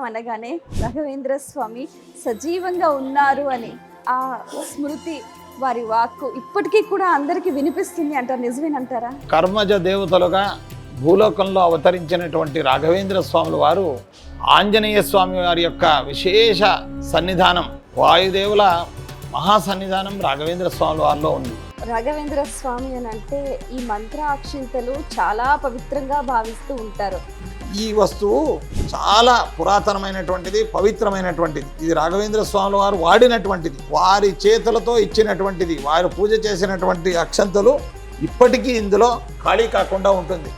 అనగానే రాఘవేంద్ర స్వామి సజీవంగా ఉన్నారు అని ఆ స్మృతి వారి వాక్కు ఇప్పటికీ కూడా అందరికీ వినిపిస్తుంది అంటారు. నిజమేనంటారా? కర్మజ దేవతలుగా భూలోకంలో అవతరించినటువంటి రాఘవేంద్ర స్వాముల వారు ఆంజనేయ స్వామి వారి యొక్క విశేష సన్నిధానం, వాయుదేవుల మహాసన్నిధానం రాఘవేంద్ర స్వాముల వారిలో ఉంది. రాఘవేంద్ర స్వామి అని అంటే ఈ మంత్ర అక్షింతలు చాలా పవిత్రంగా భావిస్తూ ఉంటారు. ఈ వస్తువు చాలా పురాతనమైనటువంటిది, పవిత్రమైనటువంటిది. ఇది రాఘవేంద్ర స్వాముల వారు వాడినటువంటిది, వారి చేతులతో ఇచ్చినటువంటిది, వారు పూజ చేసినటువంటి అక్షంతలు ఇప్పటికీ ఇందులో ఖాళీ కాకుండా ఉంటుంది.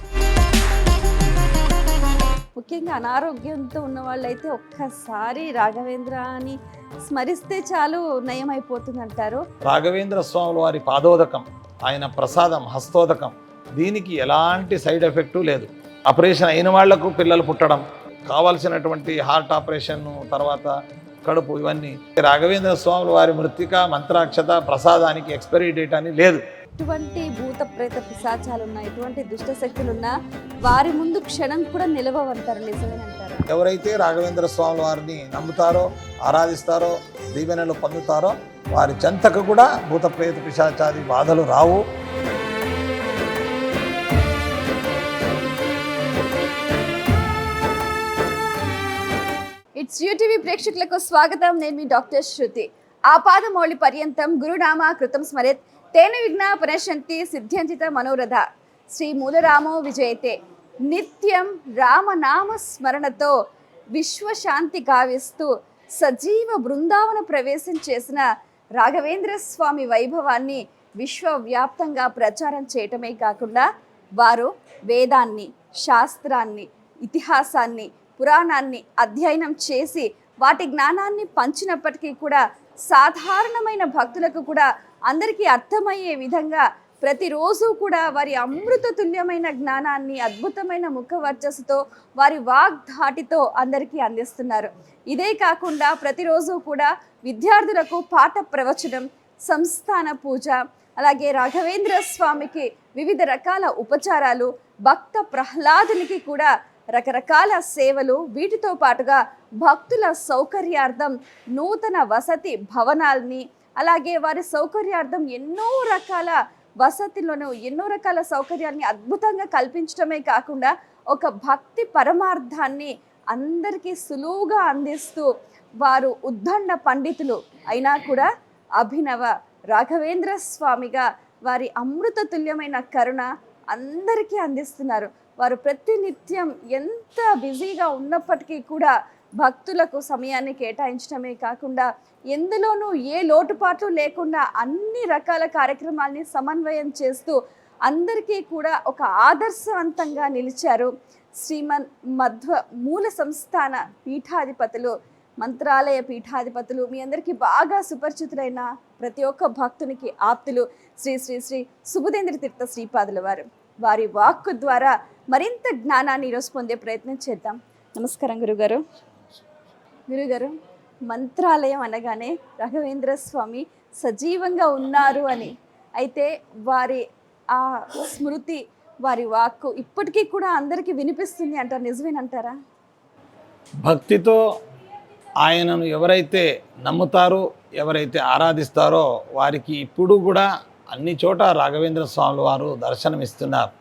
ముఖ్యంగా అనారోగ్యంతో ఉన్న వాళ్ళైతే ఒక్కసారి రాఘవేంద్ర అని స్మరిస్తే చాలు నయమైపోతుంది అంటారు. రాఘవేంద్ర స్వాముల వారి పాదోదకం, ఆయన ప్రసాదం, హస్తోదకం, దీనికి ఎలాంటి సైడ్ ఎఫెక్టు లేదు. ఆపరేషన్ అయిన వాళ్లకు పిల్లలు పుట్టడం, కావాల్సినటువంటి హార్ట్ ఆపరేషన్, తర్వాత కడుపు, ఇవన్నీ రాఘవేంద్ర స్వాముల వారి మృత్తిక మంత్రాక్షత ప్రసాదానికి ఎక్స్పైరీ డేట్ అని లేదు. ఎటువంటి భూత ప్రేత పిశాచాలున్నా, ఎటువంటి దుష్ట శక్తులున్నా వారి ముందు క్షణం కూడా నిలవవంటారు. నిజమేనంటారా? ఎవరైతే రాఘవేంద్ర స్వాముల వారిని నమ్ముతారో, ఆరాధిస్తారో, దీవెనలు పొందుతారో వారి చెంతకు కూడా భూత ప్రేత పిశాచాది బాధలు రావు. ఇట్స్ యూటీవీ ప్రేక్షకులకు స్వాగతం. నేను మీ డాక్టర్ శృతి. ఆపాదమౌళి పర్యంతం గురునామ కృతం స్మరేత్ తేన విఘ్నా పునశ్యంతి సిద్ధ్యంతిత మనోరథ. శ్రీ మూలరామో విజయతే. నిత్యం రామనామ స్మరణతో విశ్వశాంతి గావిస్తూ సజీవ బృందావన ప్రవేశం చేసిన రాఘవేంద్ర స్వామి వైభవాన్ని విశ్వవ్యాప్తంగా ప్రచారం చేయటమే కాకుండా వారు వేదాన్ని, శాస్త్రాన్ని, ఇతిహాసాన్ని, పురాణాన్ని అధ్యయనం చేసి వాటి జ్ఞానాన్ని పంచినప్పటికీ కూడా సాధారణమైన భక్తులకు కూడా అందరికీ అర్థమయ్యే విధంగా ప్రతిరోజు కూడా వారి అమృత తుల్యమైన జ్ఞానాన్ని అద్భుతమైన ముఖ వర్చస్సుతో, వారి వాగ్ధాటితో అందరికీ అందిస్తున్నారు. ఇదే కాకుండా ప్రతిరోజు కూడా విద్యార్థులకు పాఠ ప్రవచనం, సంస్థాన పూజ, అలాగే రాఘవేంద్ర స్వామికి వివిధ రకాల ఉపచారాలు, భక్త ప్రహ్లాదునికి కూడా రకరకాల సేవలు, వీటితో పాటుగా భక్తుల సౌకర్యార్థం నూతన వసతి భవనాల్ని, అలాగే వారి సౌకర్యార్థం ఎన్నో రకాల వసతులను, ఎన్నో రకాల సౌకర్యాల్ని అద్భుతంగా కల్పించడమే కాకుండా ఒక భక్తి పరమార్థాన్ని అందరికీ సులువుగా అందిస్తూ వారు ఉద్దండ పండితులు అయినా కూడా అభినవ రాఘవేంద్ర స్వామిగా వారి అమృత తుల్యమైన కరుణ అందరికీ అందిస్తున్నారు. వారు ప్రతినిత్యం ఎంత బిజీగా ఉన్నప్పటికీ కూడా భక్తులకు సమయాన్ని కేటాయించడమే కాకుండా ఎందులోనూ ఏ లోటుపాట్లు లేకుండా అన్ని రకాల కార్యక్రమాల్ని సమన్వయం చేస్తూ అందరికీ కూడా ఒక ఆదర్శవంతంగా నిలిచారు. శ్రీమన్ మధ్వ మూల సంస్థాన పీఠాధిపతులు, మంత్రాలయ పీఠాధిపతులు, మీ అందరికీ బాగా సుపరిచితులైన ప్రతి ఒక్క భక్తునికి ఆప్తులు శ్రీ శ్రీ శ్రీ సుబుధేంద్ర తీర్థ శ్రీపాదుల వారు. వారి వాక్కు ద్వారా మరింత జ్ఞానాన్ని ఈరోజు పొందే ప్రయత్నం చేద్దాం. నమస్కారం గురుగారు. గురుగారు, మంత్రాలయం అనగానే రాఘవేంద్ర స్వామి సజీవంగా ఉన్నారు అని, అయితే వారి ఆ స్మృతి, వారి వాక్కు ఇప్పటికీ కూడా అందరికీ వినిపిస్తుంది అంటారు. నిజమేనంటారా? భక్తితో ఆయనను ఎవరైతే నమ్ముతారో, ఎవరైతే ఆరాధిస్తారో వారికి ఇప్పుడు కూడా అన్ని చోట రాఘవేంద్ర స్వాముల వారు దర్శనమిస్తున్నారు.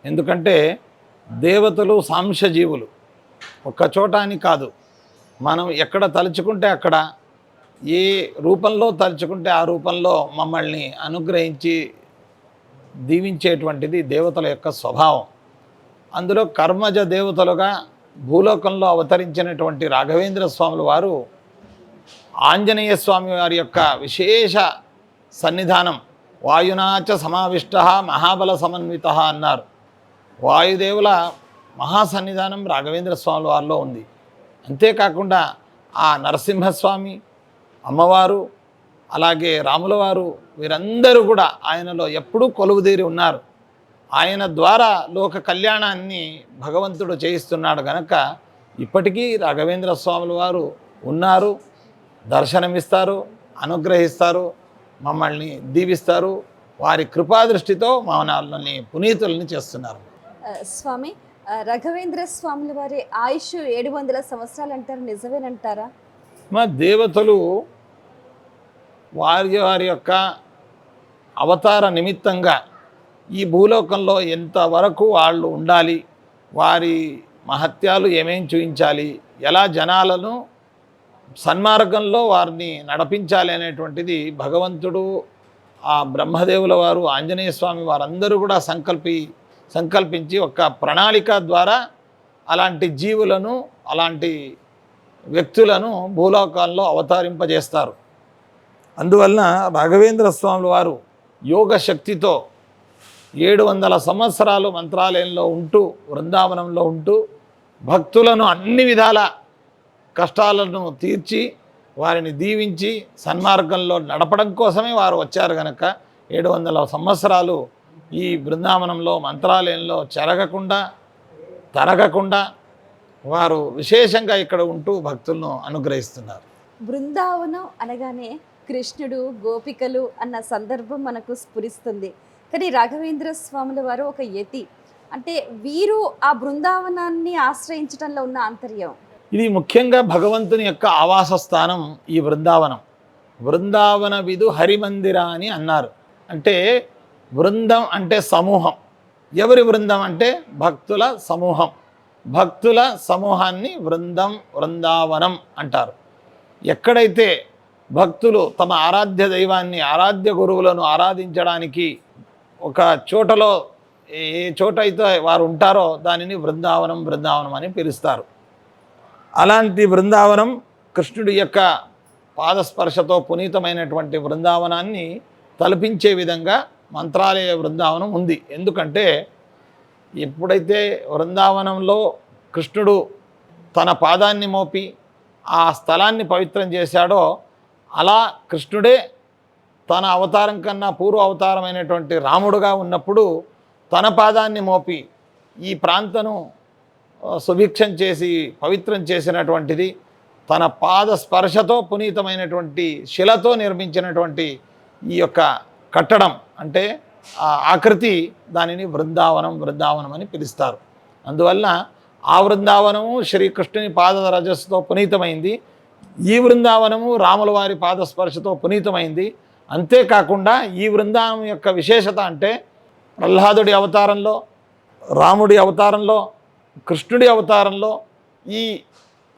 ఎందుకంటే దేవతలు సాంశజీవులు, ఒక్క చోట అని కాదు, మనం ఎక్కడ తలుచుకుంటే అక్కడ, ఏ రూపంలో తలుచుకుంటే ఆ రూపంలో మమ్మల్ని అనుగ్రహించి దీవించేటువంటిది దేవతల యొక్క స్వభావం. అందులో కర్మజ దేవతలుగా భూలోకంలో అవతరించినటువంటి రాఘవేంద్ర స్వాముల వారు ఆంజనేయ స్వామి వారి యొక్క విశేష సన్నిధానం, వాయునాచ సమావిష్ట మహాబల సమన్విత అన్నారు. వాయుదేవుల మహాసన్నిధానం రాఘవేంద్ర స్వాముల వారిలో ఉంది. అంతేకాకుండా ఆ నరసింహస్వామి, అమ్మవారు, అలాగే రాముల వారు, వీరందరూ కూడా ఆయనలో ఎప్పుడూ కొలువుదీరి ఉన్నారు. ఆయన ద్వారా లోక కళ్యాణాన్ని భగవంతుడు చేయిస్తున్నాడు కనుక ఇప్పటికీ రాఘవేంద్ర స్వాముల వారు ఉన్నారు, దర్శనమిస్తారు, అనుగ్రహిస్తారు, మమ్మల్ని దీవిస్తారు. వారి కృపాదృష్టితో మనల్ని పునీతుల్ని చేస్తున్నారు. స్వామి, రఘవేంద్ర స్వాముల వారి ఆయుష్ 700 సంవత్సరాలు అంటారు, నిజమేనంటారా? మా దేవతలు వారి వారి యొక్క అవతార నిమిత్తంగా ఈ భూలోకంలో ఎంతవరకు వాళ్ళు ఉండాలి, వారి మహత్యాలు ఏమేం చూపించాలి, ఎలా జనాలను సన్మార్గంలో వారిని నడిపించాలి అనేటువంటిది భగవంతుడు, ఆ బ్రహ్మదేవుల వారు, ఆంజనేయ స్వామి వారందరూ కూడా సంకల్పించి ఒక ప్రణాళిక ద్వారా అలాంటి జీవులను, అలాంటి వ్యక్తులను భూలోకాల్లో అవతరింపజేస్తారు. అందువలన రాఘవేంద్ర స్వాముల వారు యోగ శక్తితో 700 సంవత్సరాలు మంత్రాలయంలో ఉంటూ, బృందావనంలో ఉంటూ భక్తులను అన్ని విధాల కష్టాలను తీర్చి వారిని దీవించి సన్మార్గంలో నడపడం కోసమే వారు వచ్చారు కనుక 700 సంవత్సరాలు ఈ బృందావనంలో మంత్రాలయంలో తరగకుండా వారు విశేషంగా ఇక్కడ ఉంటూ భక్తులను అనుగ్రహిస్తున్నారు. బృందావనం అనగానే కృష్ణుడు, గోపికలు అన్న సందర్భం మనకు స్ఫురిస్తుంది. కానీ రాఘవేంద్ర స్వాముల వారు ఒక యతి, అంటే వీరు ఆ బృందావనాన్ని ఆశ్రయించడంలో ఉన్న ఆంతర్యం. ఇది ముఖ్యంగా భగవంతుని యొక్క ఆవాస స్థానం ఈ బృందావనం. బృందావన విధు హరిమందిర అని అన్నారు. అంటే బృందం అంటే సమూహం. ఎవరి బృందం అంటే భక్తుల సమూహం. భక్తుల సమూహాన్ని బృందావనం అంటారు. ఎక్కడైతే భక్తులు తమ ఆరాధ్య దైవాన్ని, ఆరాధ్య గురువులను ఆరాధించడానికి ఒక చోటలో ఏ చోట అయితే వారు ఉంటారో దానిని బృందావనం అని పిలుస్తారు. అలాంటి బృందావనం కృష్ణుడి యొక్క పాదస్పర్శతో పునీతమైనటువంటి బృందావనాన్ని తలపించే విధంగా మంత్రాలయ బృందావనం ఉంది. ఎందుకంటే ఎప్పుడైతే బృందావనంలో కృష్ణుడు తన పాదాన్ని మోపి ఆ స్థలాన్ని పవిత్రం చేశాడో, అలా కృష్ణుడే తన అవతారం కన్నా పూర్వ అవతారమైనటువంటి రాముడుగా ఉన్నప్పుడు తన పాదాన్ని మోపి ఈ ప్రాంతను సుభిక్షం చేసి పవిత్రం చేసినటువంటిది, తన పాద స్పర్శతో పునీతమైనటువంటి శిలతో నిర్మించినటువంటి ఈ యొక్క కట్టడం అంటే ఆ ఆకృతి, దానిని బృందావనం అని పిలుస్తారు. అందువలన ఆ బృందావనము శ్రీకృష్ణుని పాద రజస్సుతో పునీతమైంది. ఈ బృందావనము రాముల వారి పాదస్పర్శతో పునీతమైంది. అంతేకాకుండా ఈ బృందావనం యొక్క విశేషత అంటే ప్రహ్లాదుడి అవతారంలో, రాముడి అవతారంలో, కృష్ణుడి అవతారంలో ఈ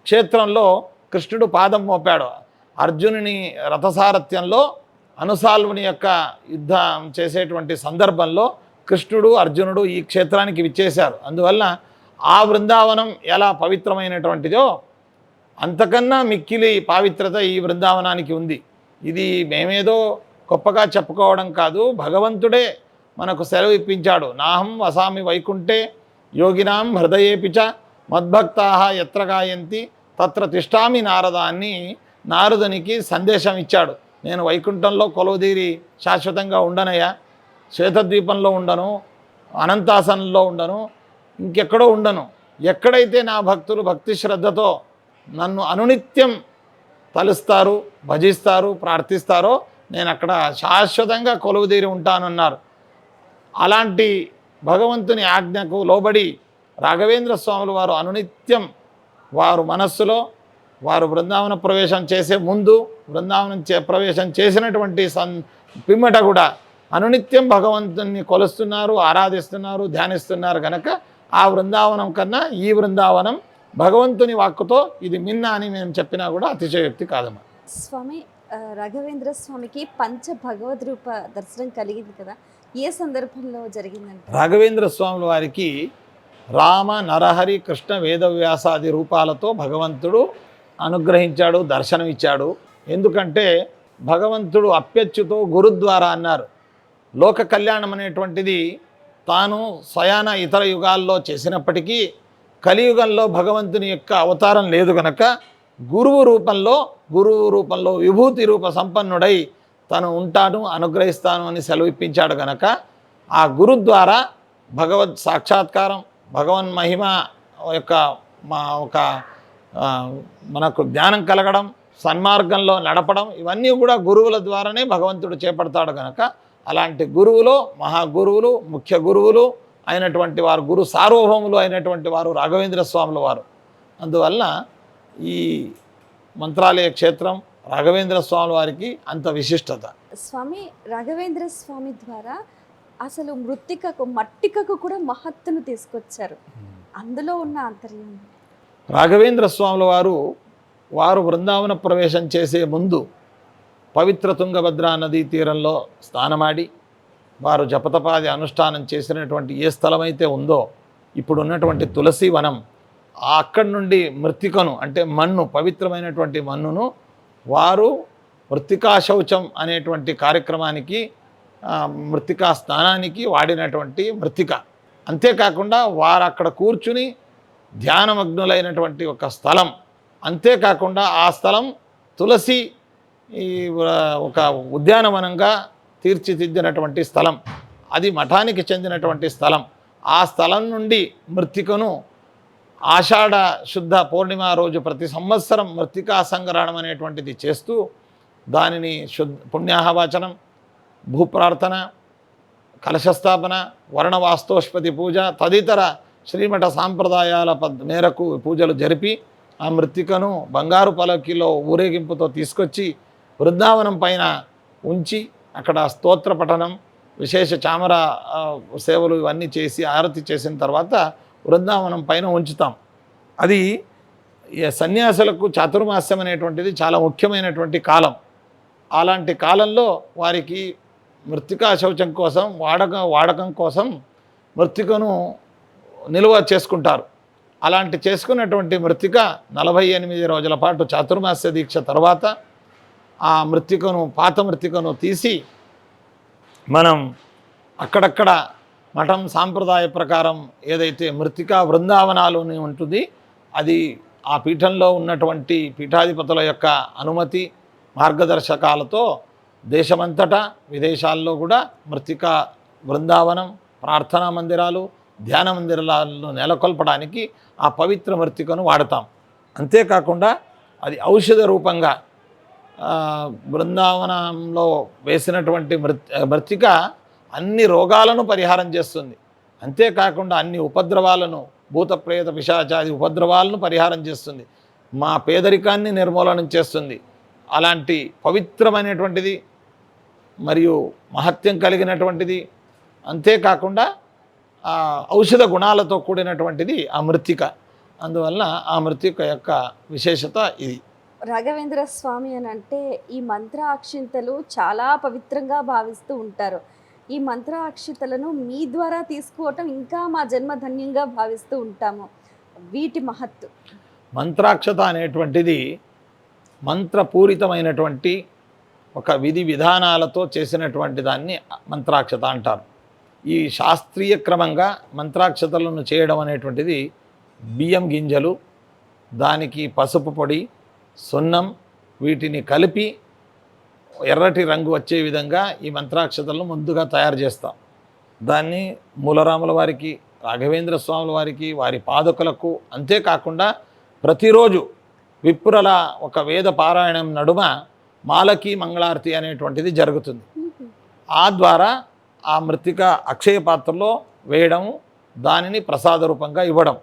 క్షేత్రంలో కృష్ణుడు పాదం మోపాడు. అర్జునుని రథసారథ్యంలో అనుసాల్వుని యొక్క యుద్ధం చేసేటువంటి సందర్భంలో కృష్ణుడు, అర్జునుడు ఈ క్షేత్రానికి విచ్చేశారు. అందువలన ఆ బృందావనం ఎలా పవిత్రమైనటువంటిదో అంతకన్నా మిక్కిలి పవిత్రత ఈ బృందావనానికి ఉంది. ఇది మేమేదో గొప్పగా చెప్పుకోవడం కాదు, భగవంతుడే మనకు సెలవు ఇప్పించాడు. నాహం వసామి వైకుంఠే యోగినాం హృదయేపిచ మద్భక్తాః యత్ర గాయంతి తత్ర తిష్టామి నారద అని నారదునికి సందేశం ఇచ్చాడు. నేను వైకుంఠంలో కొలువుదీరి శాశ్వతంగా ఉండనయ్యా, శ్వేతద్వీపంలో ఉండను, అనంతాసనంలో ఉండను, ఇంకెక్కడో ఉండను. ఎక్కడైతే నా భక్తులు భక్తి శ్రద్ధతో నన్ను అనునిత్యం తలుస్తారు, భజిస్తారు, ప్రార్థిస్తారో నేను అక్కడ శాశ్వతంగా కొలువుదీరి ఉంటానన్నారు. అలాంటి భగవంతుని ఆజ్ఞకు లోబడి రాఘవేంద్ర స్వాముల వారు అనునిత్యం వారు మనస్సులో వారు బృందావన ప్రవేశం చేసే ముందు, బృందావనం ప్రవేశం చేసినటువంటి పిమ్మట కూడా అనునిత్యం భగవంతుని కొలుస్తున్నారు, ఆరాధిస్తున్నారు, ధ్యానిస్తున్నారు. కనుక ఆ బృందావనం కన్నా ఈ బృందావనం భగవంతుని వాక్కుతో ఇది మిన్న అని మేము చెప్పినా కూడా అతిశయోక్తి కాదమ్మా. స్వామి, రాఘవేంద్ర స్వామికి పంచ భగవద్ రూప దర్శనం కలిగింది కదా, ఏ సందర్భంలో జరిగిందంటే? రాఘవేంద్ర స్వాముల వారికి రామ, నరహరి, కృష్ణ, వేదవ్యాసాది రూపాలతో భగవంతుడు అనుగ్రహించాడు, దర్శనమిచ్చాడు. ఎందుకంటే భగవంతుడు అప్యచ్యుతో గురుద్వారా అన్నారు. లోక కళ్యాణం అనేటువంటిది తాను స్వయాన ఇతర యుగాల్లో చేసినప్పటికీ కలియుగంలో భగవంతుని యొక్క అవతారం లేదు కనుక గురువు రూపంలో విభూతి రూప సంపన్నుడై తను ఉంటాను, అనుగ్రహిస్తాను అని సెలవిప్పించాడు కనుక ఆ గురు ద్వారా భగవత్ సాక్షాత్కారం, భగవన్ మహిమ యొక్క మనకు జ్ఞానం కలగడం, సన్మార్గంలో నడపడం, ఇవన్నీ కూడా గురువుల ద్వారానే భగవంతుడు చేపడతాడు కనుక అలాంటి గురువులో మహాగురువులు, ముఖ్య గురువులు, అయినటువంటి వారు, గురు సార్వభౌములు అయినటువంటి వారు రాఘవేంద్ర స్వాముల వారు. అందువల్ల ఈ మంత్రాలయ క్షేత్రం రాఘవేంద్ర స్వాముల వారికి అంత విశిష్టత. స్వామి రాఘవేంద్ర స్వామి ద్వారా అసలు మృత్తికకు మట్టికకు కూడా మహత్తును తీసుకొచ్చారు. అందులో ఉన్న అంతర్యం రాఘవేంద్ర స్వాముల వారు బృందావన ప్రవేశం చేసే ముందు పవిత్ర తుంగభద్రా నదీ తీరంలో స్నానమాడి వారు జపతపాది అనుష్ఠానం చేసినటువంటి ఏ స్థలమైతే ఉందో ఇప్పుడు ఉన్నటువంటి తులసి వనం, అక్కడి నుండి మృత్తికను అంటే మన్ను, పవిత్రమైనటువంటి మన్నును వారు మృత్తికా శౌచం అనేటువంటి కార్యక్రమానికి, మృత్తికా స్నానానికి వాడినటువంటి మృత్తిక. అంతేకాకుండా వారు అక్కడ కూర్చుని ధ్యానమగ్నులైనటువంటి ఒక స్థలం. అంతేకాకుండా ఆ స్థలం తులసి ఒక ఉద్యానవనంగా తీర్చిదిద్దినటువంటి స్థలం. అది మఠానికి చెందినటువంటి స్థలం. ఆ స్థలం నుండి మృత్తికను ఆషాఢ శుద్ధ పూర్ణిమ రోజు ప్రతి సంవత్సరం మృత్తికా సంగ్రహణం అనేటువంటిది చేస్తూ దానిని పుణ్యాహవాచనం, భూప్రార్థన, కలశస్థాపన, వర్ణవాస్తోష్పతి పూజ తదితర శ్రీమఠ సాంప్రదాయాల మేరకు పూజలు జరిపి ఆ మృత్తికను బంగారు పలకిలో ఊరేగింపుతో తీసుకొచ్చి బృందావనం పైన ఉంచి అక్కడ స్తోత్ర పఠనం, విశేష చామర సేవలు ఇవన్నీ చేసి ఆరతి చేసిన తర్వాత బృందావనం పైన ఉంచుతాం. అది సన్యాసులకు చాతుర్మాస్యం అనేటువంటిది చాలా ముఖ్యమైనటువంటి కాలం. అలాంటి కాలంలో వారికి మృత్తికా శౌచం కోసం వాడకం కోసం మృత్తికను నిల్వ చేసుకుంటారు. అలాంటి చేసుకున్నటువంటి మృత్తిక 48 రోజుల పాటు చాతుర్మాస్య దీక్ష తర్వాత ఆ మృత్తికను, పాత మృత్తికను తీసి మనం అక్కడక్కడ మఠం సాంప్రదాయ ప్రకారం ఏదైతే మృత్తికా బృందావనాలు ఉంటుంది, అది ఆ పీఠంలో ఉన్నటువంటి పీఠాధిపతుల యొక్క అనుమతి మార్గదర్శకాలతో దేశమంతటా విదేశాల్లో కూడా మృత్తికా బృందావనం, ప్రార్థనా మందిరాలు, ధ్యాన మందిరాలను నెలకొల్పడానికి ఆ పవిత్ర మృత్తికను వాడతాం. అంతేకాకుండా అది ఔషధ రూపంగా బృందావనంలో వేసినటువంటి మృత్తిక అన్ని రోగాలను పరిహారం చేస్తుంది. అంతేకాకుండా అన్ని ఉపద్రవాలను, భూత ప్రేత పిశాచాది ఉపద్రవాలను పరిహారం చేస్తుంది. మా పేదరికాన్ని నిర్మూలనం చేస్తుంది. అలాంటి పవిత్రమైనటువంటిది మరియు మహత్యం కలిగినటువంటిది. అంతేకాకుండా ఔషధ గుణాలతో కూడినటువంటిది ఆ మృత్తిక. అందువల్ల ఆ మృత్తిక యొక్క విశేషత ఇది. రాఘవేంద్ర స్వామి అని అంటే ఈ మంత్ర అక్షింతలు చాలా పవిత్రంగా భావిస్తూ ఉంటారు. ఈ మంత్ర అక్షింతలను మీ ద్వారా తీసుకోవటం ఇంకా మా జన్మధన్యంగా భావిస్తూ ఉంటాము. వీటి మహత్తు. మంత్రాక్షత అనేటువంటిది మంత్రపూరితమైనటువంటి ఒక విధి విధానాలతో చేసినటువంటి దాన్ని మంత్రాక్షత అంటారు. ఈ శాస్త్రీయ క్రమంగా మంత్రాక్షతలను చేయడం అనేటువంటిది బియ్యం గింజలు, దానికి పసుపు పొడి, సున్నం వీటిని కలిపి ఎర్రటి రంగు వచ్చే విధంగా ఈ మంత్రాక్షతలను ముందుగా తయారు చేస్తాం. దాన్ని మూలరాముల వారికి, రాఘవేంద్ర స్వాముల వారికి, వారి పాదకులకు, అంతేకాకుండా ప్రతిరోజు విప్రుల ఒక వేద పారాయణం నడుమ మాలకి మంగళారతి అనేటువంటిది జరుగుతుంది. ఆ ద్వారా ఆ మృత్తిక అక్షయ పాత్రలో వేయడం, దానిని ప్రసాద రూపంగా ఇవ్వడం.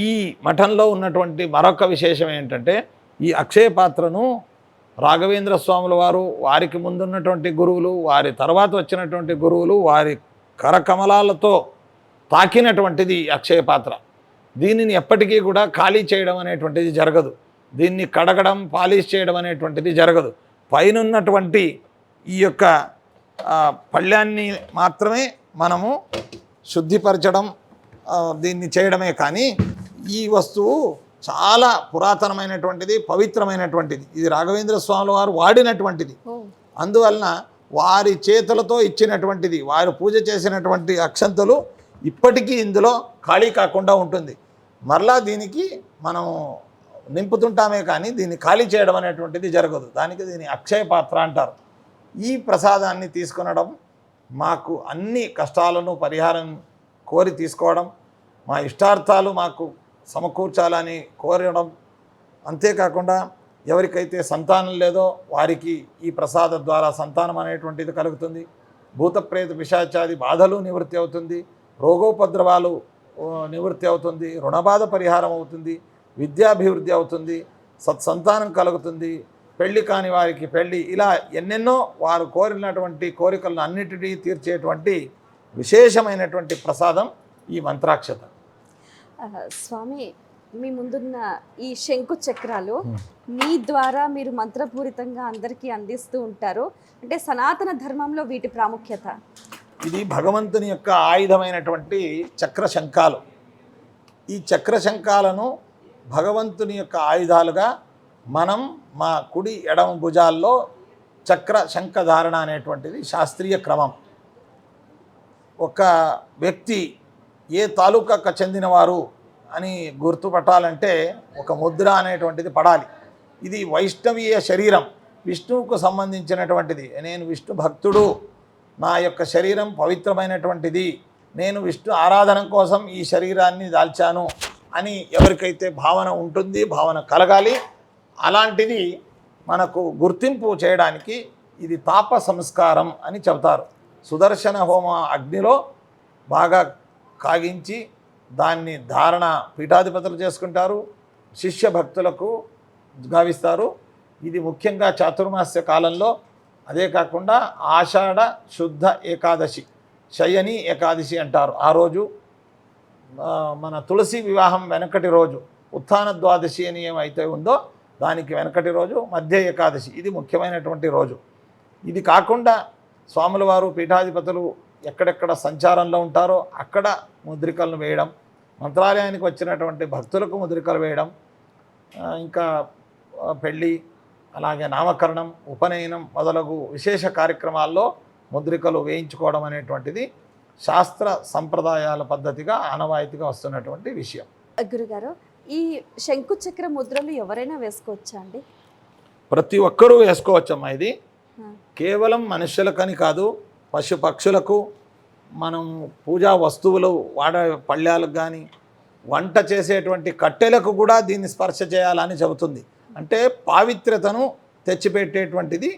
ఈ మఠంలో ఉన్నటువంటి మరొక విశేషం ఏంటంటే ఈ అక్షయ పాత్రను రాఘవేంద్ర స్వాముల వారు, వారికి ముందున్నటువంటి గురువులు, వారి తర్వాత వచ్చినటువంటి గురువులు వారి కరకమలాలతో తాకినటువంటిది అక్షయ పాత్ర. దీనిని ఎప్పటికీ కూడా ఖాళీ చేయడం అనేటువంటిది జరగదు. దీన్ని కడగడం, పాలిష్ చేయడం అనేటువంటిది జరగదు. పైనున్నటువంటి ఈ యొక్క పళ్ళ్యాన్ని మాత్రమే మనము శుద్ధిపరచడం, దీన్ని చేయడమే. కానీ ఈ వస్తువు చాలా పురాతనమైనటువంటిది, పవిత్రమైనటువంటిది. ఇది రాఘవేంద్ర స్వాముల వారు వాడినటువంటిది. అందువలన వారి చేతులతో ఇచ్చినటువంటిది, వారు పూజ చేసినటువంటి అక్షంతలు ఇప్పటికీ ఇందులో ఖాళీ కాకుండా ఉంటుంది. మరలా దీనికి మనం నింపుతుంటామే కానీ దీన్ని ఖాళీ చేయడం అనేటువంటిది జరగదు. దానికి దీని అక్షయ పాత్ర అంటారు. ఈ ప్రసాదాన్ని తీసుకొనడం, మాకు అన్ని కష్టాలను పరిహారం కోరి తీసుకోవడం, మా ఇష్టార్థాలు మాకు సమకూర్చాలని కోరడం, అంతేకాకుండా ఎవరికైతే సంతానం లేదో వారికి ఈ ప్రసాదం ద్వారా సంతానం అనేటువంటిది కలుగుతుంది. భూతప్రేత పిశాచాది బాధలు నివృత్తి అవుతుంది. రోగోపద్రవాలు నివృత్తి అవుతుంది, రుణబాధ పరిహారం అవుతుంది, విద్యాభివృద్ధి అవుతుంది, సత్సంతానం కలుగుతుంది, పెళ్లి కాని వారికి పెళ్లి, ఇలా ఎన్నెన్నో వారు కోరినటువంటి కోరికలను అన్నిటినీ తీర్చేటువంటి విశేషమైనటువంటి ప్రసాదం ఈ మంత్రాక్షత. స్వామి, మీ ముందున్న ఈ శంకు చక్రాలు మీ ద్వారా మీరు మంత్రపూరితంగా అందరికీ అందిస్తూ ఉంటారు. అంటే సనాతన ధర్మంలో వీటి ప్రాముఖ్యత. ఇది భగవంతుని యొక్క ఆయుధమైనటువంటి చక్ర శంఖాలు. ఈ చక్ర శంఖాలను భగవంతుని యొక్క ఆయుధాలుగా మనం మా కుడి ఎడమ భుజాల్లో చక్ర శంఖ ధారణ అనేటువంటిది శాస్త్రీయ క్రమం. ఒక వ్యక్తి ఏ తాలూకాకు చెందినవారు అని గుర్తుపట్టాలంటే ఒక ముద్ర అనేటువంటిది పడాలి. ఇది వైష్ణవీయ శరీరం, విష్ణువుకు సంబంధించినటువంటిది. నేను విష్ణు భక్తుడు, నా యొక్క శరీరం పవిత్రమైనటువంటిది, నేను విష్ణు ఆరాధన కోసం ఈ శరీరాన్ని దాల్చాను అని ఎవరికైతే భావన ఉంటుంది, భావన కలగాలి. అలాంటిది మనకు గుర్తింపు చేయడానికి ఇది తాప సంస్కారం అని చెబుతారు. సుదర్శన హోమ అగ్నిలో బాగా కాగించి దాన్ని ధారణ పీఠాధిపతులు చేసుకుంటారు, శిష్య భక్తులకు గావిస్తారు. ఇది ముఖ్యంగా చాతుర్మాస్య కాలంలో, అదే కాకుండా ఆషాఢ శుద్ధ ఏకాదశి, శయని ఏకాదశి అంటారు. ఆ రోజు మన తులసి వివాహం వెనకటి రోజు, ఉత్థాన ద్వాదశి అని ఏమైతే ఉందో దానికి వెనకటి రోజు మధ్య ఏకాదశి, ఇది ముఖ్యమైనటువంటి రోజు. ఇది కాకుండా స్వాముల వారు పీఠాధిపతులు ఎక్కడెక్కడ సంచారంలో ఉంటారో అక్కడ ముద్రికలను వేయడం, మంత్రాలయానికి వచ్చినటువంటి భక్తులకు ముద్రికలు వేయడం, ఇంకా పెళ్ళి, అలాగే నామకరణం, ఉపనయనం మొదలగు విశేష కార్యక్రమాల్లో ముద్రికలు వేయించుకోవడం అనేటువంటిది శాస్త్ర సంప్రదాయాల పద్ధతిగా ఆనవాయితీగా వస్తున్నటువంటి విషయం. గురుగారు, ఈ శంకు చక్ర ముద్రలు ఎవరైనా వేసుకోవచ్చా అండి? ప్రతి ఒక్కరూ వేసుకోవచ్చమ్మా. ఇది కేవలం మనుష్యులకని కాదు, పశు పక్షులకు, మనం పూజా వస్తువులు వాడే పళ్ళాలకు కానీ, వంట చేసేటువంటి కట్టెలకు కూడా దీన్ని స్పర్శ చేయాలని చెబుతుంది. అంటే పావిత్రతను తెచ్చిపెట్టేటువంటిది,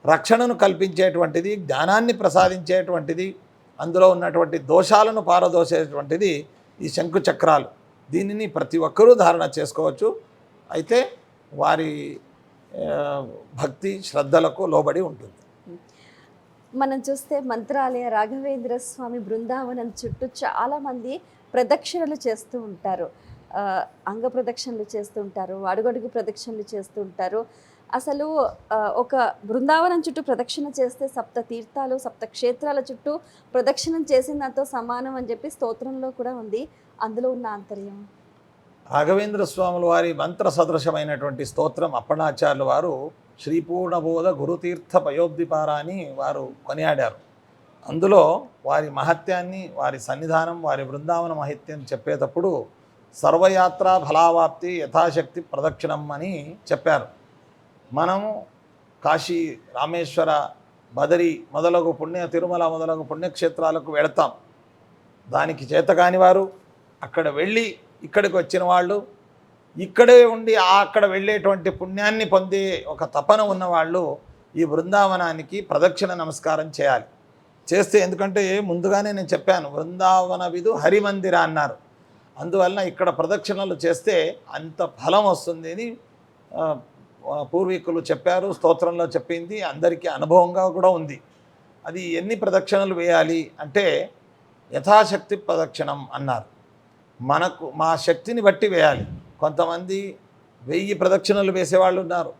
రక్షణను కల్పించేటువంటిది, జ్ఞానాన్ని ప్రసాదించేటువంటిది, అందులో ఉన్నటువంటి దోషాలను పారదోసేటువంటిది ఈ శంకు చక్రాలు. దీనిని ప్రతి ఒక్కరూ ధారణ చేసుకోవచ్చు. అయితే వారి భక్తి శ్రద్ధలకు లోబడి ఉంటుంది. మనం చూస్తే మంత్రాలయ రాఘవేంద్ర స్వామి బృందావనం చుట్టూ చాలామంది ప్రదక్షిణలు చేస్తూ ఉంటారు, అంగ ప్రదక్షిణలు చేస్తూ ఉంటారు, అడుగడుగు ప్రదక్షిణలు చేస్తూ ఉంటారు. అసలు ఒక బృందావనం చుట్టూ ప్రదక్షిణ చేస్తే సప్త తీర్థాలు, సప్త క్షేత్రాల చుట్టూ ప్రదక్షిణం చేసిన దాంతో సమానం అని చెప్పి స్తోత్రంలో కూడా ఉంది. అందులో ఉన్న ఆంతర్యం. రాఘవేంద్ర స్వాముల వారి మంత్ర సదృశమైనటువంటి స్తోత్రం అప్పణాచార్యుల వారు శ్రీపూర్ణబోధ గురుతీర్థ పయోద్దిపారా అని వారు కొనియాడారు. అందులో వారి మహత్యాన్ని, వారి సన్నిధానం, వారి బృందావన మహత్యం చెప్పేటప్పుడు సర్వయాత్ర ఫలావాప్తి యథాశక్తి ప్రదక్షిణం అని చెప్పారు. మనము కాశీ, రామేశ్వర, బదరి మొదలగు తిరుమల మొదలగు పుణ్యక్షేత్రాలకు వెళతాం. దానికి చేతకాని వారు అక్కడ వెళ్ళి ఇక్కడికి వచ్చిన వాళ్ళు, ఇక్కడే ఉండి అక్కడ వెళ్ళేటువంటి పుణ్యాన్ని పొందే ఒక తపన ఉన్నవాళ్ళు ఈ బృందావనానికి ప్రదక్షిణ నమస్కారం చేయాలి. చేస్తే, ఎందుకంటే ముందుగానే నేను చెప్పాను, బృందావన విధు హరిమందిర అన్నారు. అందువలన ఇక్కడ ప్రదక్షిణలు చేస్తే అంత ఫలం వస్తుంది అని పూర్వీకులు చెప్పారు. స్తోత్రంలో చెప్పింది అందరికీ అనుభవంగా కూడా ఉంది. అది ఎన్ని ప్రదక్షిణలు వేయాలి అంటే యథాశక్తి ప్రదక్షిణం అన్నారు. మనకు మా శక్తిని బట్టి వేయాలి. కొంతమంది 1000 ప్రదక్షిణలు వేసేవాళ్ళు ఉన్నారు,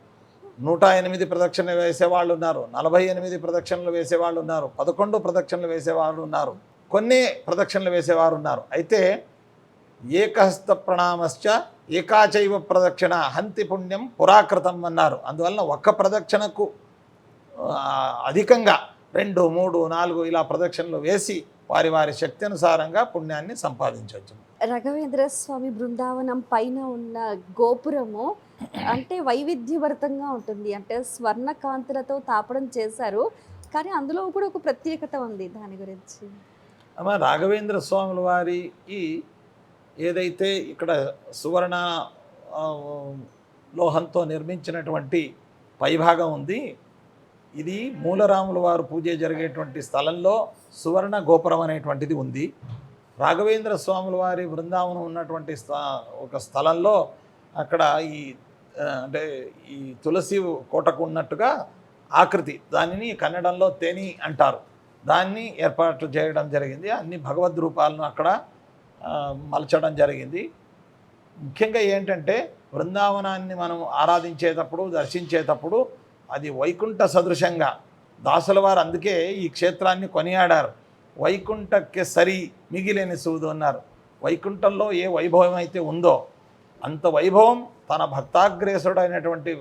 108 ప్రదక్షిణలు వేసేవాళ్ళు ఉన్నారు, 48 ప్రదక్షిణలు వేసేవాళ్ళు ఉన్నారు, 11 ప్రదక్షిణలు వేసేవాళ్ళు ఉన్నారు, కొన్ని ప్రదక్షిణలు వేసేవారు ఉన్నారు. అయితే ఏకహస్త ప్రణామశ్చ ఏకాచైవ ప్రదక్షిణ హంతి పుణ్యం పురాకృతం అన్నారు. అందువలన ఒక్క ప్రదక్షిణకు అధికంగా 2, 3, 4 ఇలా ప్రదక్షిణలు వేసి వారి వారి శక్తి అనుసారంగా పుణ్యాన్ని సంపాదించవచ్చు. రాఘవేంద్ర స్వామి బృందావనం పైన ఉన్న గోపురము అంటే వైవిధ్యభరితంగా ఉంటుంది. అంటే స్వర్ణ కాంతులతో తాపడం చేశారు, కానీ అందులో కూడా ఒక ప్రత్యేకత ఉంది. దాని గురించి అమ్మ, రాఘవేంద్ర స్వాముల వారికి ఏదైతే ఇక్కడ సువర్ణ లోహంతో నిర్మించినటువంటి పైభాగం ఉంది, ఇది మూలరాముల వారు పూజ జరిగేటువంటి స్థలంలో సువర్ణ గోపురం అనేటువంటిది ఉంది. రాఘవేంద్ర స్వాముల వారి బృందావనం ఉన్నటువంటి ఒక స్థలంలో అక్కడ ఈ అంటే ఈ తులసి కోటకు ఉన్నట్టుగా ఆకృతి, దానిని కన్నడంలో తేని అంటారు, దాన్ని ఏర్పాటు చేయడం జరిగింది. అన్ని భగవద్ రూపాలను అక్కడ మలచడం జరిగింది. ముఖ్యంగా ఏంటంటే బృందావనాన్ని మనం ఆరాధించేటప్పుడు దర్శించేటప్పుడు అది వైకుంఠ సదృశంగా దాసుల వారు అందుకే ఈ క్షేత్రాన్ని కొనియాడారు. వైకుంఠಕ್ಕೆ సరి మిగిలేని సూదు అన్నారు. వైకుంఠంలో ఏ వైభవం అయితే ఉందో అంత వైభవం తన భక్తాగ్రేసుడైనటువంటి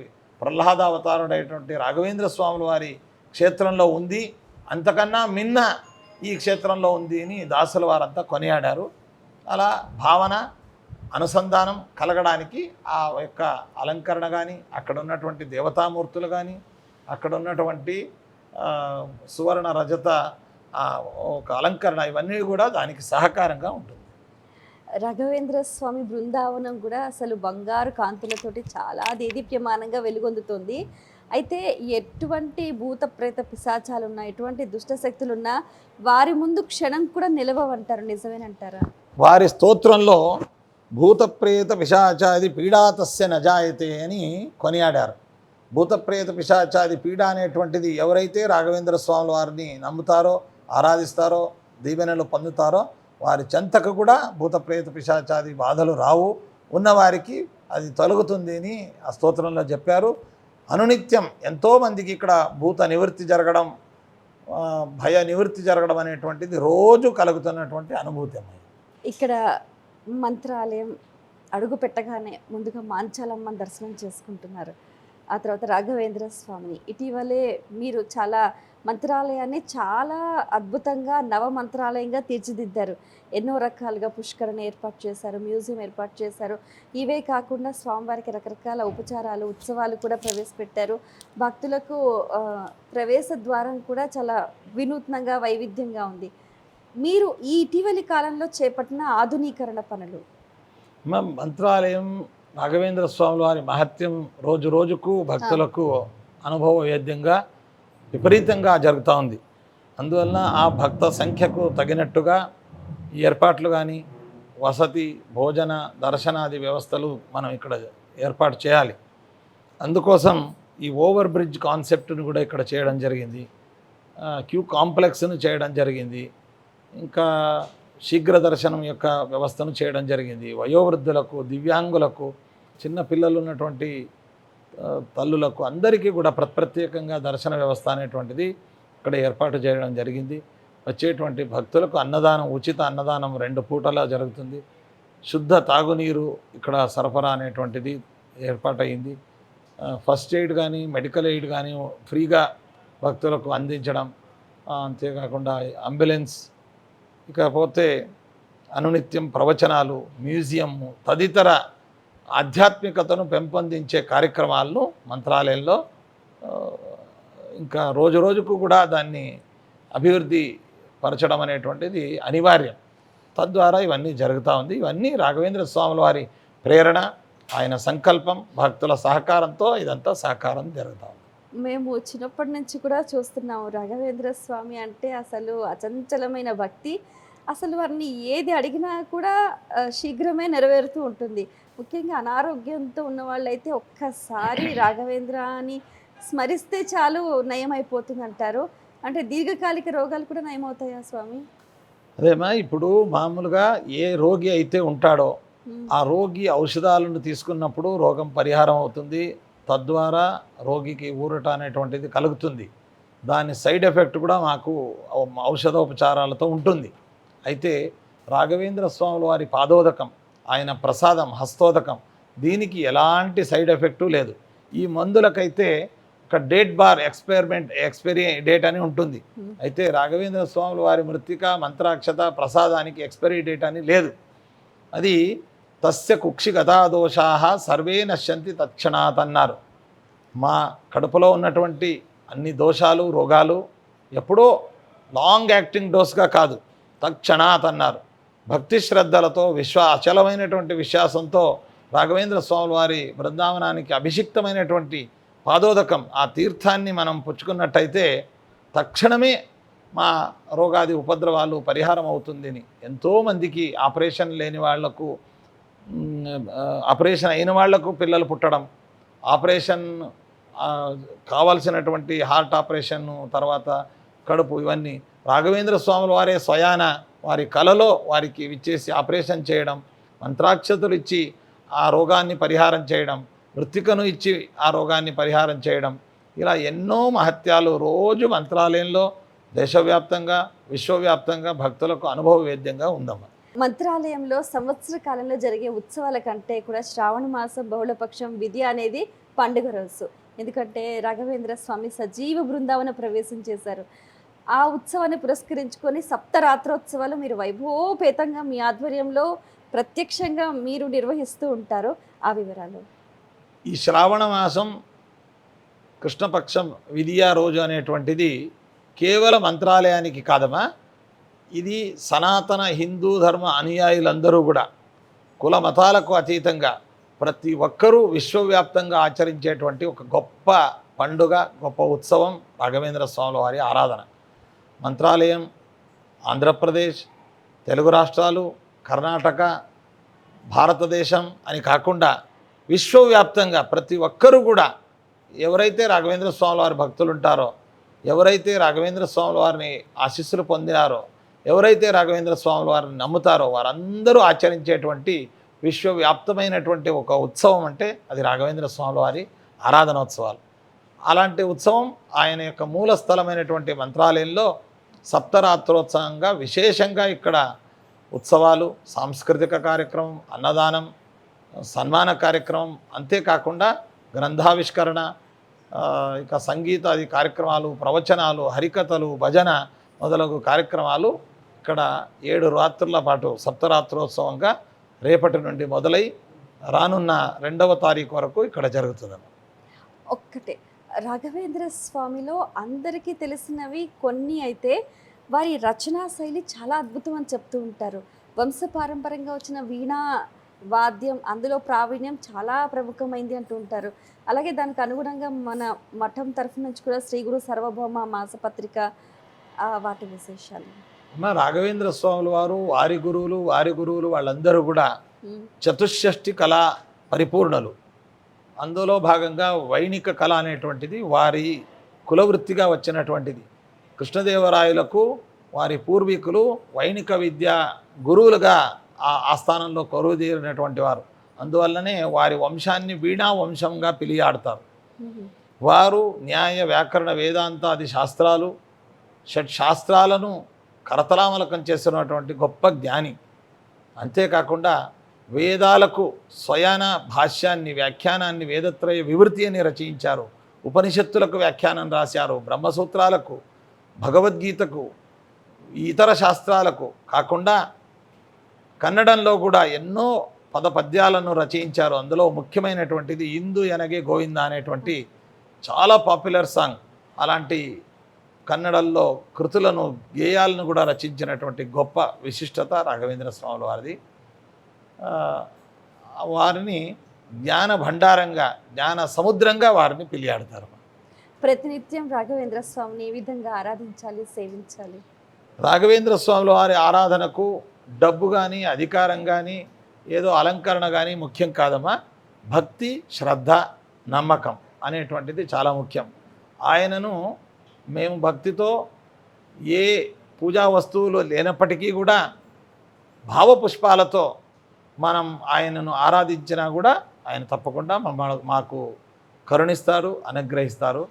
ప్రహ్లాదావతారుడైనటువంటి రాఘవేంద్ర స్వాముల వారి క్షేత్రంలో ఉంది, అంతకన్నా మిన్న ఈ క్షేత్రంలో ఉంది అని దాసుల వారంతా కొనియాడారు. అలా భావన అనుసంధానం కలగడానికి ఆ యొక్క అలంకరణ కానీ, అక్కడ ఉన్నటువంటి దేవతామూర్తులు కానీ, అక్కడ ఉన్నటువంటి సువర్ణ రజత ఒక అలంకరణ, ఇవన్నీ కూడా దానికి సహకారంగా ఉంటుంది. రాఘవేంద్ర స్వామి బృందావనం కూడా అసలు బంగారు కాంతులతోటి చాలా దేదీప్యమానంగా వెలుగొందుతుంది. అయితే ఎటువంటి భూత ప్రేత పిశాచాలున్నా, ఎటువంటి దుష్ట శక్తులున్నా వారి ముందు క్షణం కూడా నిలవవంటారు, నిజమేనంటారా? వారి స్తోత్రంలో భూతప్రేత పిశాచాది పీడాతస్య నజాయతే అని కొనియాడారు. భూతప్రేత పిశాచాది పీడ అనేటువంటిది ఎవరైతే రాఘవేంద్ర స్వాముల వారిని నమ్ముతారో, ఆరాధిస్తారో, దీవెనలు పొందుతారో వారి చెంతకు కూడా భూతప్రేత పిశాచాది బాధలు రావు, ఉన్నవారికి అది తొలగుతుంది అని ఆ స్తోత్రంలో చెప్పారు. అనునిత్యం ఎంతోమందికి ఇక్కడ భూత నివృత్తి జరగడం, భయ నివృత్తి జరగడం అనేటువంటిది రోజు కలుగుతున్నటువంటి అనుభూతి. ఇక్కడ మంత్రాలయం అడుగు పెట్టగానే ముందుగా మాంచాలమ్మని దర్శనం చేసుకుంటున్నారు, ఆ తర్వాత రాఘవేంద్ర స్వామిని. ఇటీవలే మీరు చాలా మంత్రాలయాన్ని చాలా అద్భుతంగా నవ మంత్రాలయంగా తీర్చిదిద్దారు. ఎన్నో రకాలుగా పుష్కరణ ఏర్పాటు చేశారు, మ్యూజియం ఏర్పాటు చేశారు. ఇవే కాకుండా స్వామివారికి రకరకాల ఉపచారాలు, ఉత్సవాలు కూడా ప్రవేశపెట్టారు. భక్తులకు ప్రవేశ ద్వారం కూడా చాలా వినూత్నంగా, వైవిధ్యంగా ఉంది. మీరు ఈ ఇటీవలి కాలంలో చేపట్టిన ఆధునీకరణ పనులు? మంత్రాలయం రాఘవేంద్ర స్వాముల వారి మహత్యం రోజు రోజుకు భక్తులకు అనుభవవేద్యంగా విపరీతంగా జరుగుతూ ఉంది. అందువలన ఆ భక్త సంఖ్యకు తగినట్టుగా ఈ ఏర్పాట్లు కానీ, వసతి, భోజన, దర్శనాది వ్యవస్థలు మనం ఇక్కడ ఏర్పాటు చేయాలి. అందుకోసం ఈ ఓవర్ బ్రిడ్జ్ కాన్సెప్ట్ను కూడా ఇక్కడ చేయడం జరిగింది. క్యూ కాంప్లెక్స్ను చేయడం జరిగింది. ఇంకా శీఘ్ర దర్శనం యొక్క వ్యవస్థను చేయడం జరిగింది. వయోవృద్ధులకు, దివ్యాంగులకు, చిన్న పిల్లలు ఉన్నటువంటి తల్లులకు అందరికీ కూడా ప్రత్యేకంగా దర్శన వ్యవస్థ అనేటువంటిది ఇక్కడ ఏర్పాటు చేయడం జరిగింది. వచ్చేటువంటి భక్తులకు అన్నదానం, ఉచిత అన్నదానం 2 పూటలా జరుగుతుంది. శుద్ధ తాగునీరు ఇక్కడ సరఫరా అనేటువంటిది ఏర్పాటయింది. ఫస్ట్ ఎయిడ్ కానీ, మెడికల్ ఎయిడ్ కానీ ఫ్రీగా భక్తులకు అందించడం, అంతేకాకుండా అంబులెన్స్, ఇకపోతే అనునిత్యం ప్రవచనాలు, మ్యూజియము తదితర ఆధ్యాత్మికతను పెంపొందించే కార్యక్రమాలను మంత్రాలయంలో ఇంకా రోజు రోజుకు కూడా దాన్ని అభివృద్ధి పరచడం అనేటువంటిది అనివార్యం. తద్వారా ఇవన్నీ జరుగుతూ ఉంది. ఇవన్నీ రాఘవేంద్ర స్వాముల వారి ప్రేరణ, ఆయన సంకల్పం, భక్తుల సహకారంతో ఇదంతా సహకారం జరుగుతూ ఉంది. మేము చిన్నప్పటి నుంచి కూడా చూస్తున్నాము రాఘవేంద్ర స్వామి అంటే అసలు అచంచలమైన భక్తి. అసలు వారిని ఏది అడిగినా కూడా శీఘ్రమే నెరవేరుతూ ఉంటుంది. ముఖ్యంగా అనారోగ్యంతో ఉన్న వాళ్ళైతే ఒక్కసారి రాఘవేంద్ర అని స్మరిస్తే చాలు నయమైపోతుంది అంటారు. అంటే దీర్ఘకాలిక రోగాలు కూడా నయమవుతాయా స్వామి? అదేమా, ఇప్పుడు మామూలుగా ఏ రోగి అయితే ఉంటాడో ఆ రోగి ఔషధాలను తీసుకున్నప్పుడు రోగం పరిహారం అవుతుంది. తద్వారా రోగికి ఊరట అనేటువంటిది కలుగుతుంది. దాని సైడ్ ఎఫెక్ట్ కూడా మాకు ఔషధోపచారాలతో ఉంటుంది. అయితే రాఘవేంద్ర స్వాముల వారి పాదోదకం, ఆయన ప్రసాదం, హస్తోదకం, దీనికి ఎలాంటి సైడ్ ఎఫెక్టు లేదు. ఈ మందులకైతే ఒక ఎక్స్పైరీ డేట్ అని ఉంటుంది. అయితే రాఘవేంద్ర స్వాముల వారి మృత్తిక, మంత్రాక్షత, ప్రసాదానికి ఎక్స్పైరీ డేట్ అని లేదు. అది తస్య కుక్షిగతా దోషాః సర్వే నశ్యంతి తత్క్షణాత్ అన్నారు. మా కడుపులో ఉన్నటువంటి అన్ని దోషాలు, రోగాలు ఎప్పుడో లాంగ్ యాక్టింగ్ డోస్గా కాదు, తక్షణాత్ అన్నారు. భక్తి శ్రద్ధలతో అచలమైనటువంటి విశ్వాసంతో రాఘవేంద్ర స్వాముల వారి బృందావనానికి అభిషిక్తమైనటువంటి పాదోదకం, ఆ తీర్థాన్ని మనం పుచ్చుకున్నట్టయితే తక్షణమే మా రోగాది ఉపద్రవాలు పరిహారం అవుతుందని ఎంతోమందికి ఆపరేషన్ లేని వాళ్లకు, ఆపరేషన్ అయిన వాళ్లకు పిల్లలు పుట్టడం, ఆపరేషన్ కావాల్సినటువంటి హార్ట్ ఆపరేషన్, తర్వాత కడుపు, ఇవన్నీ రాఘవేంద్ర స్వాముల వారే స్వయాన వారి కలలో వారికి ఇచ్చేసి ఆపరేషన్ చేయడం, మంత్రాక్షతులు ఇచ్చి ఆ రోగాన్ని పరిహారం చేయడం, మృత్తికను ఇచ్చి ఆ రోగాన్ని పరిహారం చేయడం, ఇలా ఎన్నో మహత్యాలు రోజు మంత్రాలయంలో దేశవ్యాప్తంగా విశ్వవ్యాప్తంగా భక్తులకు అనుభవ వేద్యంగా ఉందమ్మా. మంత్రాలయంలో సంవత్సర కాలంలో జరిగే ఉత్సవాల కంటే కూడా శ్రావణ మాసం బహుళపక్షం విధి అనేది పండుగ రోజు. ఎందుకంటే రాఘవేంద్ర స్వామి సజీవ బృందావన ప్రవేశం చేశారు. ఆ ఉత్సవాన్ని పురస్కరించుకొని సప్తరాత్రోత్సవాలు మీరు వైభవోపేతంగా మీ ఆధ్వర్యంలో ప్రత్యక్షంగా మీరు నిర్వహిస్తూ ఉంటారు. ఆ వివరాలు. ఈ శ్రావణ మాసం కృష్ణపక్షం విధియా రోజు అనేటువంటిది కేవలం మంత్రాలయానికి కాదమ్మా, ఇది సనాతన హిందూ ధర్మ అనుయాయులందరూ కూడా కుల మతాలకు అతీతంగా ప్రతి ఒక్కరూ విశ్వవ్యాప్తంగా ఆచరించేటువంటి ఒక గొప్ప పండుగ, గొప్ప ఉత్సవం రాఘవేంద్ర స్వాముల వారి ఆరాధన. మంత్రాలయం ఆంధ్రప్రదేశ్, తెలుగు రాష్ట్రాలు, కర్ణాటక, భారతదేశం అని కాకుండా విశ్వవ్యాప్తంగా ప్రతి ఒక్కరూ కూడా ఎవరైతే రాఘవేంద్ర స్వాముల వారి భక్తులు ఉంటారో, ఎవరైతే రాఘవేంద్ర స్వాముల వారిని ఆశీస్సులు పొందినారో, ఎవరైతే రాఘవేంద్ర స్వాముల వారిని నమ్ముతారో వారందరూ ఆచరించేటువంటి విశ్వవ్యాప్తమైనటువంటి ఒక ఉత్సవం అంటే అది రాఘవేంద్ర స్వాముల వారి ఆరాధనోత్సవాలు. అలాంటి ఉత్సవం ఆయన యొక్క మూల స్థలమైనటువంటి మంత్రాలయంలో సప్తరాత్రోత్సవంగా విశేషంగా ఇక్కడ ఉత్సవాలు, సాంస్కృతిక కార్యక్రమం, అన్నదానం, సన్మాన కార్యక్రమం, అంతేకాకుండా గ్రంథావిష్కరణ, ఇక సంగీతాది కార్యక్రమాలు, ప్రవచనాలు, హరికథలు, భజన మొదలగు కార్యక్రమాలు ఇక్కడ 7 రాత్రుల పాటు సప్తరాత్రోత్సవంగా రేపటి నుండి మొదలై రానున్న 2వ తారీఖు వరకు ఇక్కడ జరుగుతుంది. ఒక్కటే రాఘవేంద్ర స్వామిలో అందరికీ తెలిసినవి కొన్ని అయితే వారి రచనా శైలి చాలా అద్భుతం అని చెప్తూ ఉంటారు. వంశపారంపర్యంగా వచ్చిన వీణా వాద్యం అందులో ప్రావీణ్యం చాలా ప్రముఖమైంది అంటూ ఉంటారు. అలాగే దానికి అనుగుణంగా మన మఠం తరఫు నుంచి కూడా శ్రీ గురు సర్వభౌమ మాసపత్రిక, వాటి విశేషాలు. రాఘవేంద్ర స్వాముల వారు వారి గురువులు వాళ్ళందరూ కూడా చతుషష్ఠి కళా పరిపూర్ణలు. అందులో భాగంగా వైణిక కళ అనేటువంటిది వారి కులవృత్తిగా వచ్చినటువంటిది. కృష్ణదేవరాయలకు వారి పూర్వీకులు వైణిక విద్య గురువులుగా ఆ స్థానంలో కొలువుదీరినటువంటి వారు. అందువల్లనే వారి వంశాన్ని వీణా వంశంగా పిలియాడతారు. వారు న్యాయ, వ్యాకరణ, వేదాంతాది శాస్త్రాలు, షట్శాస్త్రాలను కరతలామలకం చేస్తున్నటువంటి గొప్ప జ్ఞాని. అంతేకాకుండా వేదాలకు స్వయాన భాష్యాన్ని, వ్యాఖ్యానాన్ని, వేదత్రయ వివృతి అని రచయించారు. ఉపనిషత్తులకు వ్యాఖ్యానం రాశారు. బ్రహ్మసూత్రాలకు, భగవద్గీతకు, ఇతర శాస్త్రాలకు కాకుండా కన్నడంలో కూడా ఎన్నో పద్యాలను రచయించారు. అందులో ముఖ్యమైనటువంటిది ఇందు ఎనగే గోవింద అనేటువంటి చాలా పాపులర్ సాంగ్. అలాంటి కన్నడంలో కృతులను, గేయాలను కూడా రచించినటువంటి గొప్ప విశిష్టత రాఘవేంద్ర స్వాముల వారిది. వారిని జ్ఞాన భండారంగా, జ్ఞాన సముద్రంగా వారిని పిలియాడతారు. ప్రతినిత్యం రాఘవేంద్ర స్వామిని ఏ విధంగా ఆరాధించాలి, సేవించాలి? రాఘవేంద్ర స్వాముల వారి ఆరాధనకు డబ్బు కానీ, అధికారం కానీ, ఏదో అలంకరణ కానీ ముఖ్యం కాదమ్మా. భక్తి, శ్రద్ధ, నమ్మకం అనేటువంటిది చాలా ముఖ్యం. ఆయనను మేము భక్తితో ఏ పూజా వస్తువులు లేనప్పటికీ కూడా భావపుష్పాలతో మనం ఆయనను ఆరాధించినా కూడా ఆయన తప్పకుండా మాకు కరుణిస్తారు, అనుగ్రహిస్తారు.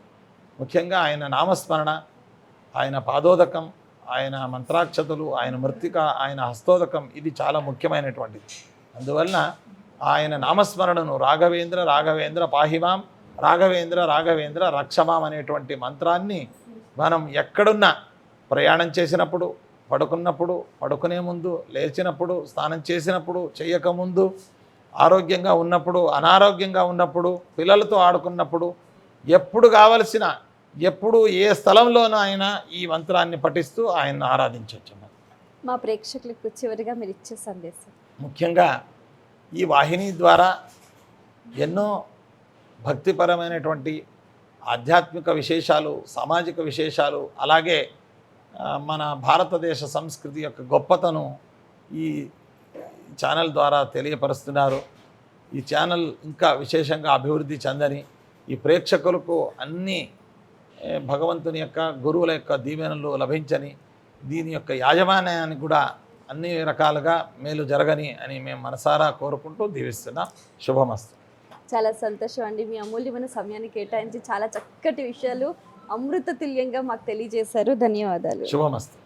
ముఖ్యంగా ఆయన నామస్మరణ, ఆయన పాదోదకం, ఆయన మంత్రాక్షతులు, ఆయన మృత్తిక, ఆయన హస్తోదకం ఇది చాలా ముఖ్యమైనటువంటిది. అందువలన ఆయన నామస్మరణను రాఘవేంద్ర రాఘవేంద్ర పాహిమాం, రాఘవేంద్ర రాఘవేంద్ర రక్షమాం అనేటువంటి మంత్రాన్ని మనం ఎక్కడున్నా ప్రయాణం చేసినప్పుడు, పడుకున్నప్పుడు, పడుకునే ముందు, లేచినప్పుడు, స్నానం చేసినప్పుడు, చేయకముందు, ఆరోగ్యంగా ఉన్నప్పుడు, అనారోగ్యంగా ఉన్నప్పుడు, పిల్లలతో ఆడుకున్నప్పుడు, ఎప్పుడు కావలసిన, ఎప్పుడు ఏ స్థలంలోనూ ఆయన ఈ మంత్రాన్ని పఠిస్తూ ఆయన్ని ఆరాధించవచ్చు. మా ప్రేక్షకులకు చివరిగా మీరు ఇచ్చే సందేశం? ముఖ్యంగా ఈ వాహిని ద్వారా ఎన్నో భక్తిపరమైనటువంటి ఆధ్యాత్మిక విశేషాలు, సామాజిక విశేషాలు, అలాగే మన భారతదేశ సంస్కృతి యొక్క గొప్పతనం ఈ ఛానల్ ద్వారా తెలియపరుస్తున్నారు. ఈ ఛానల్ ఇంకా విశేషంగా అభివృద్ధి చెందని ఈ ప్రేక్షకులకు అన్ని భగవంతుని యొక్క గురువుల యొక్క దీవెనలు లభించని, దీని యొక్క యాజమాన్యానికి కూడా అన్ని రకాలుగా మేలు జరగని అని మేము మనసారా కోరుకుంటూ దీవిస్తున్నాం. శుభమస్తు. చాలా సంతోషం అండి, మీ అమూల్యమైన సమయాన్ని కేటాయించి చాలా చక్కటి విషయాలు అమృత తుల్యంగా మాకు తెలియజేశారు. ధన్యవాదాలు. శుభమస్తు.